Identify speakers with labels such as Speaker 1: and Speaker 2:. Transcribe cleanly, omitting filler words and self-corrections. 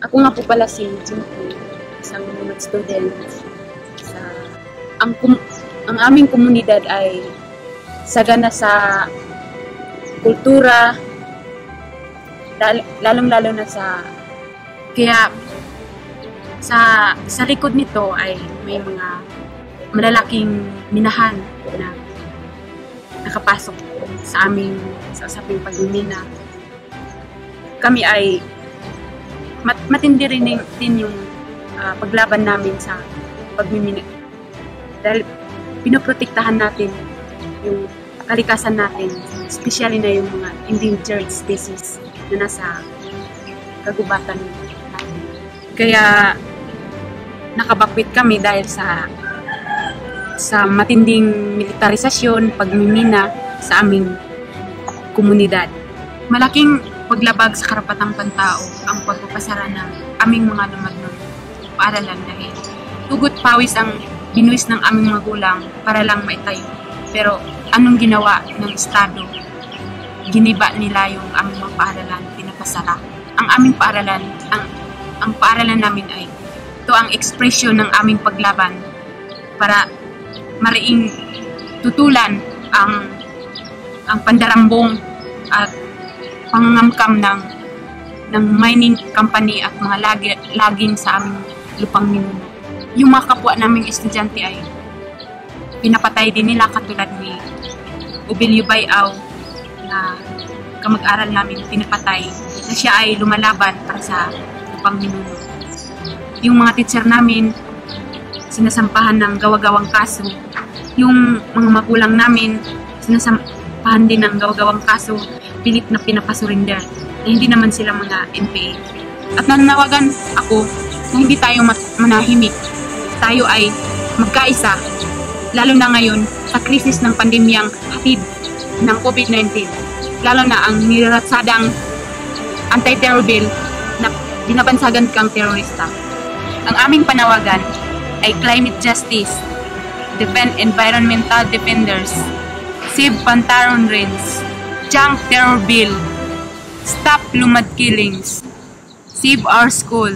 Speaker 1: Ako nga po pala si Jinky, isang mga student sa ang aming komunidad ay sagana sa kultura, lalong-lalo na kaya sa likod nito ay may mga malalaking minahan na nakapasok sa usaping pagmimina. Kami ay matindi rin din yung paglaban namin sa pagmimina. Dahil pinoprotektahan natin yung kalikasan natin, especially na yung mga endangered species na nasa kagubatan natin. Kaya nakabakwit kami dahil sa matinding militarisasyon, pagmimina sa aming komunidad. Malaking paglabag sa karapatang pantao ang pagpapasara ng aming mga lumagnong paaralan dahil tugot pawis ang binuwis ng aming magulang para lang maitayo. Pero anong ginawa ng Estado? Giniba nila yung aming mga paaralan, pinapasara. Ang aming paaralan, ang paaralan namin ay ito ang ekspresyon ng aming paglaban para mariing tutulan ang pandarambong at pangangamkam ng mining company at mga laging sa aming lupang ninuno. Yung mga kapwa naming estudyante ay pinapatay din nila katulad ni Ubilio Bayaw na kamag-aral namin pinapatay na siya ay lumalaban para sa lupang ninuno. Yung mga teacher namin sinasampahan ng gawa-gawang kaso. Yung mga magulang namin sinasampahan din ng gawa-gawang kaso, pilit na pinapasurinder na hindi naman sila mga NPA. At nananawagan ako na hindi tayo manahimik. Tayo ay magkaisa, lalo na ngayon sa krisis ng pandemyang hatid ng COVID-19, lalo na ang nilaratsadang anti-terror bill na binabansagan kang terorista. Ang aming panawagan ay climate justice, defend environmental defenders, save Pantaron Range, junk terror bill, stop lumad killings, save our school,